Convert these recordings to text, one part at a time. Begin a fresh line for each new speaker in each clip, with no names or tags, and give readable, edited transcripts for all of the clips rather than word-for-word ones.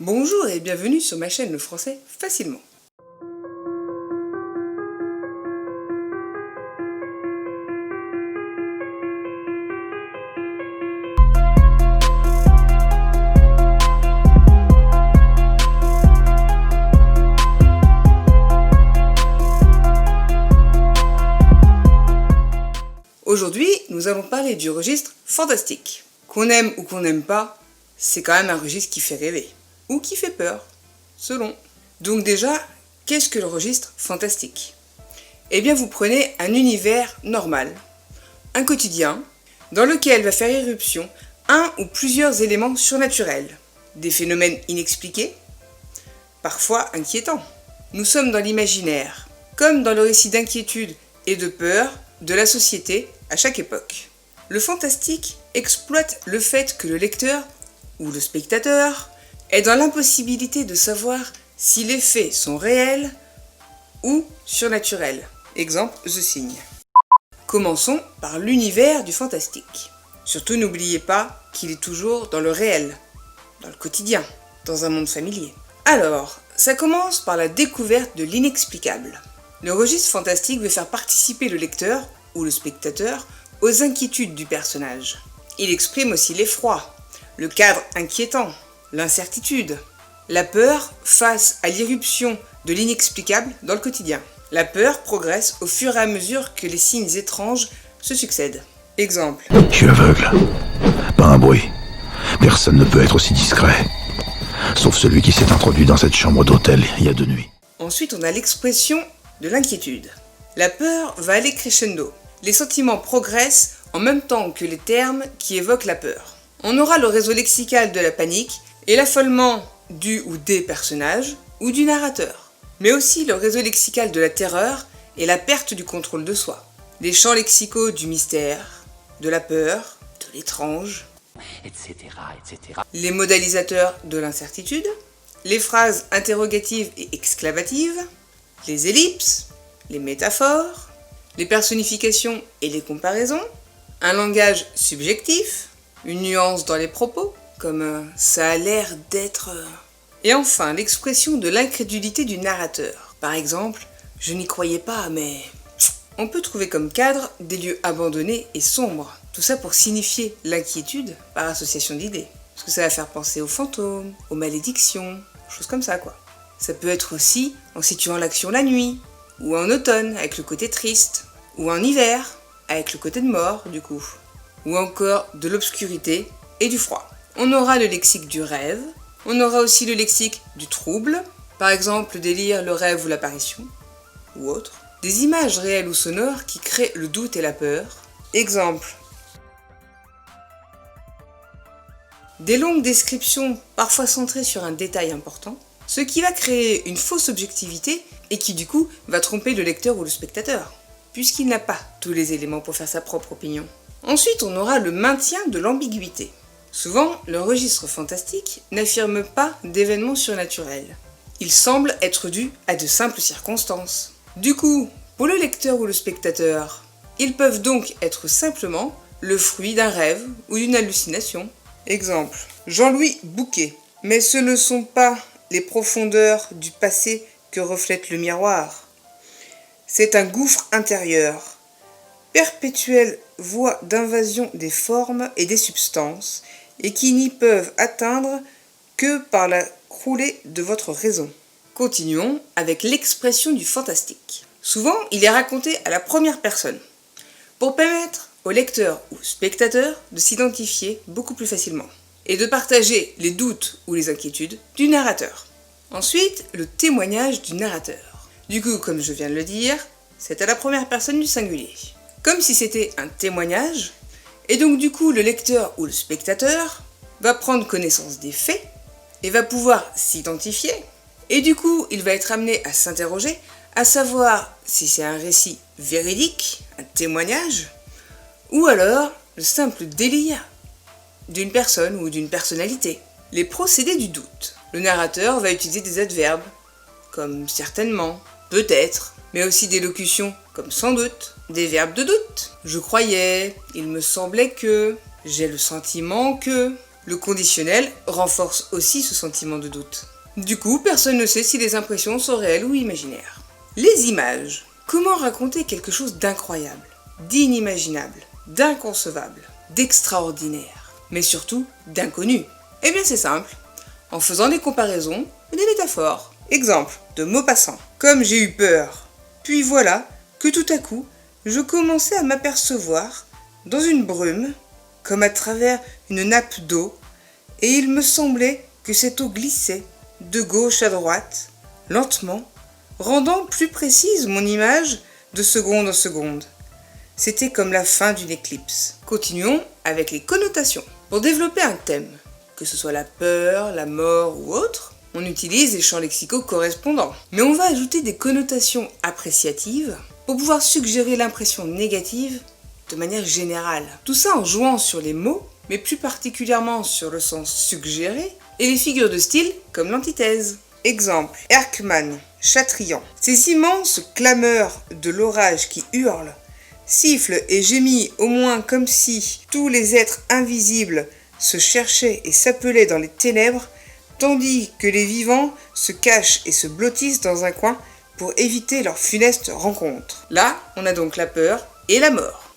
Bonjour et bienvenue sur ma chaîne Le Français Facilement. Aujourd'hui, nous allons parler du registre fantastique. Qu'on aime ou qu'on n'aime pas, c'est quand même un registre qui fait rêver. Ou qui fait peur, selon. Donc déjà, qu'est-ce que le registre fantastique? Eh bien, vous prenez un univers normal, un quotidien, dans lequel va faire irruption un ou plusieurs éléments surnaturels, des phénomènes inexpliqués, parfois inquiétants. Nous sommes dans l'imaginaire, comme dans le récit d'inquiétude et de peur de la société à chaque époque. Le fantastique exploite le fait que le lecteur ou le spectateur est dans l'impossibilité de savoir si les faits sont réels ou surnaturels. Exemple, The Thing. Commençons par l'univers du fantastique. Surtout n'oubliez pas qu'il est toujours dans le réel, dans le quotidien, dans un monde familier. Alors, ça commence par la découverte de l'inexplicable. Le registre fantastique veut faire participer le lecteur ou le spectateur aux inquiétudes du personnage. Il exprime aussi l'effroi, le cadre inquiétant, l'incertitude, la peur face à l'irruption de l'inexplicable dans le quotidien. La peur progresse au fur et à mesure que les signes étranges se succèdent. Exemple.
Je suis aveugle. Pas un bruit. Personne ne peut être aussi discret. Sauf celui qui s'est introduit dans cette chambre d'hôtel il y a 2 nuits.
Ensuite, on a l'expression de l'inquiétude. La peur va aller crescendo. Les sentiments progressent en même temps que les termes qui évoquent la peur. On aura le réseau lexical de la panique et l'affolement du ou des personnages ou du narrateur, mais aussi le réseau lexical de la terreur et la perte du contrôle de soi. Les champs lexicaux du mystère, de la peur, de l'étrange, etc. Les modalisateurs de l'incertitude, les phrases interrogatives et exclamatives, les ellipses, les métaphores, les personnifications et les comparaisons, un langage subjectif, une nuance dans les propos, comme ça a l'air d'être... Et enfin, l'expression de l'incrédulité du narrateur. Par exemple, je n'y croyais pas, mais... On peut trouver comme cadre des lieux abandonnés et sombres. Tout ça pour signifier l'inquiétude par association d'idées. Parce que ça va faire penser aux fantômes, aux malédictions, choses comme ça quoi. Ça peut être aussi en situant l'action la nuit, ou en automne avec le côté triste, ou en hiver avec le côté de mort du coup, ou encore de l'obscurité et du froid. On aura le lexique du rêve, on aura aussi le lexique du trouble, par exemple le délire, le rêve ou l'apparition, ou autre. Des images réelles ou sonores qui créent le doute et la peur. Exemple. Des longues descriptions, parfois centrées sur un détail important, ce qui va créer une fausse objectivité et qui du coup va tromper le lecteur ou le spectateur, puisqu'il n'a pas tous les éléments pour faire sa propre opinion. Ensuite, on aura le maintien de l'ambiguïté. Souvent, le registre fantastique n'affirme pas d'événements surnaturels. Il semble être dû à de simples circonstances. Du coup, pour le lecteur ou le spectateur, ils peuvent donc être simplement le fruit d'un rêve ou d'une hallucination. Exemple, Jean-Louis Bouquet. Mais ce ne sont pas les profondeurs du passé que reflète le miroir. C'est un gouffre intérieur, perpétuelle voie d'invasion des formes et des substances, et qui n'y peuvent atteindre que par la croulée de votre raison. Continuons avec l'expression du fantastique. Souvent, il est raconté à la première personne, pour permettre au lecteur ou spectateur de s'identifier beaucoup plus facilement, et de partager les doutes ou les inquiétudes du narrateur. Ensuite, le témoignage du narrateur. Du coup, comme je viens de le dire, c'est à la première personne du singulier. Comme si c'était un témoignage, et donc du coup le lecteur ou le spectateur va prendre connaissance des faits et va pouvoir s'identifier, et du coup il va être amené à s'interroger, à savoir si c'est un récit véridique, un témoignage, ou alors le simple délire d'une personne ou d'une personnalité. Les procédés du doute. Le narrateur va utiliser des adverbes, comme certainement, peut-être, mais aussi des locutions comme sans doute, des verbes de doute. Je croyais, il me semblait que, j'ai le sentiment que... Le conditionnel renforce aussi ce sentiment de doute. Du coup, personne ne sait si les impressions sont réelles ou imaginaires. Les images. Comment raconter quelque chose d'incroyable, d'inimaginable, d'inconcevable, d'extraordinaire, mais surtout d'inconnu? Eh bien c'est simple, en faisant des comparaisons et des métaphores. Exemple de Maupassant. Comme j'ai eu peur, puis voilà que tout à coup, je commençais à m'apercevoir dans une brume, comme à travers une nappe d'eau, et il me semblait que cette eau glissait de gauche à droite, lentement, rendant plus précise mon image de seconde en seconde. C'était comme la fin d'une éclipse. Continuons avec les connotations. Pour développer un thème, que ce soit la peur, la mort ou autre, on utilise les champs lexicaux correspondants. Mais on va ajouter des connotations appréciatives pour pouvoir suggérer l'impression négative de manière générale. Tout ça en jouant sur les mots, mais plus particulièrement sur le sens suggéré, et les figures de style comme l'antithèse. Exemple, Erckmann, Chatrian. Ces immenses clameurs de l'orage qui hurlent, sifflent et gémissent au moins comme si tous les êtres invisibles se cherchaient et s'appelaient dans les ténèbres, tandis que les vivants se cachent et se blottissent dans un coin pour éviter leur funeste rencontre. Là, on a donc la peur et la mort.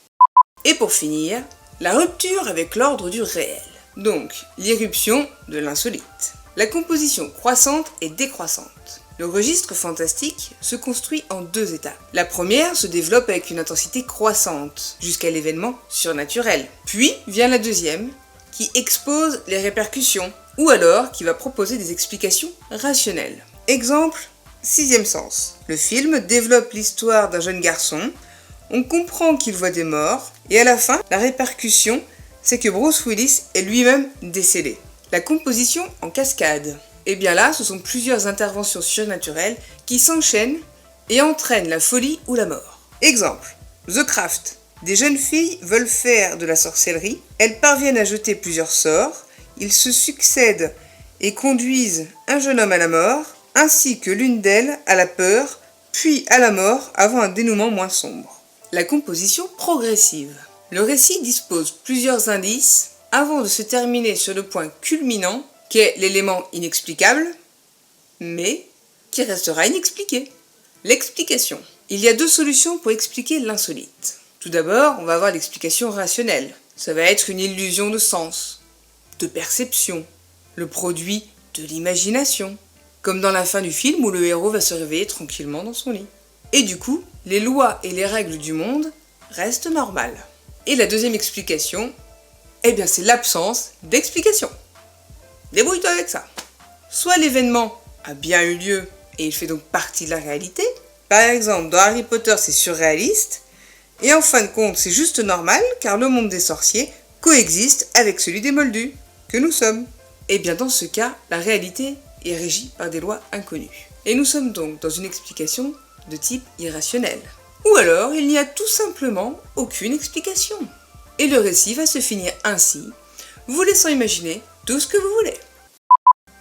Et pour finir, la rupture avec l'ordre du réel. Donc, l'irruption de l'insolite. La composition croissante et décroissante. Le registre fantastique se construit en 2 étapes. La première se développe avec une intensité croissante, jusqu'à l'événement surnaturel. Puis vient la deuxième, qui expose les répercussions, ou alors qui va proposer des explications rationnelles. Exemple, 6e sens. Le film développe l'histoire d'un jeune garçon, on comprend qu'il voit des morts, et à la fin, la répercussion, c'est que Bruce Willis est lui-même décédé. La composition en cascade. Et bien là, ce sont plusieurs interventions surnaturelles qui s'enchaînent et entraînent la folie ou la mort. Exemple, The Craft. Des jeunes filles veulent faire de la sorcellerie, elles parviennent à jeter plusieurs sorts, ils se succèdent et conduisent un jeune homme à la mort, ainsi que l'une d'elles à la peur, puis à la mort avant un dénouement moins sombre. La composition progressive. Le récit dispose plusieurs indices avant de se terminer sur le point culminant qu'est l'élément inexplicable, mais qui restera inexpliqué. L'explication. Il y a 2 solutions pour expliquer l'insolite. Tout d'abord, on va avoir l'explication rationnelle. Ça va être une illusion de sens, de perception, le produit de l'imagination, comme dans la fin du film où le héros va se réveiller tranquillement dans son lit. Et du coup, les lois et les règles du monde restent normales. Et la deuxième explication, eh bien c'est l'absence d'explication. Débrouille-toi avec ça. Soit l'événement a bien eu lieu et il fait donc partie de la réalité. Par exemple, dans Harry Potter, c'est surréaliste. Et en fin de compte, c'est juste normal car le monde des sorciers coexiste avec celui des moldus, que nous sommes. Et bien dans ce cas, la réalité est régie par des lois inconnues. Et nous sommes donc dans une explication de type irrationnel. Ou alors, il n'y a tout simplement aucune explication. Et le récit va se finir ainsi, vous laissant imaginer tout ce que vous voulez.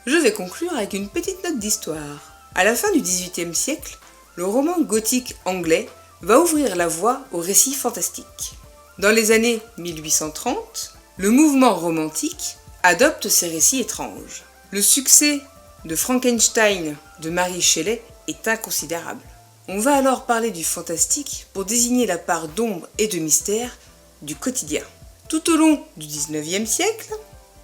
Je vais conclure avec une petite note d'histoire. À la fin du XVIIIe siècle, le roman gothique anglais va ouvrir la voie au récit fantastique. Dans les années 1830, le mouvement romantique adopte ces récits étranges. Le succès de Frankenstein de Mary Shelley est inconsidérable. On va alors parler du fantastique pour désigner la part d'ombre et de mystère du quotidien. Tout au long du XIXe siècle,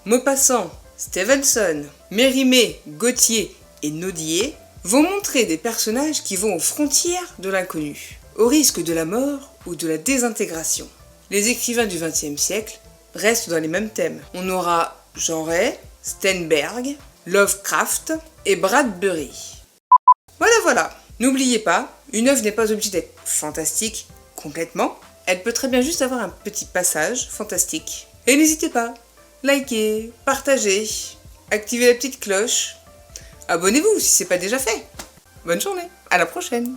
Maupassant, Stevenson, Mérimée, Gautier et Nodier vont montrer des personnages qui vont aux frontières de l'inconnu, au risque de la mort ou de la désintégration. Les écrivains du XXe siècle restent dans les mêmes thèmes. On aura Jean Ray, Steinberg, Lovecraft et Bradbury. Voilà. N'oubliez pas, une œuvre n'est pas obligée d'être fantastique complètement. Elle peut très bien juste avoir un petit passage fantastique. Et n'hésitez pas, likez, partagez, activez la petite cloche. Abonnez-vous si ce n'est pas déjà fait. Bonne journée, à la prochaine.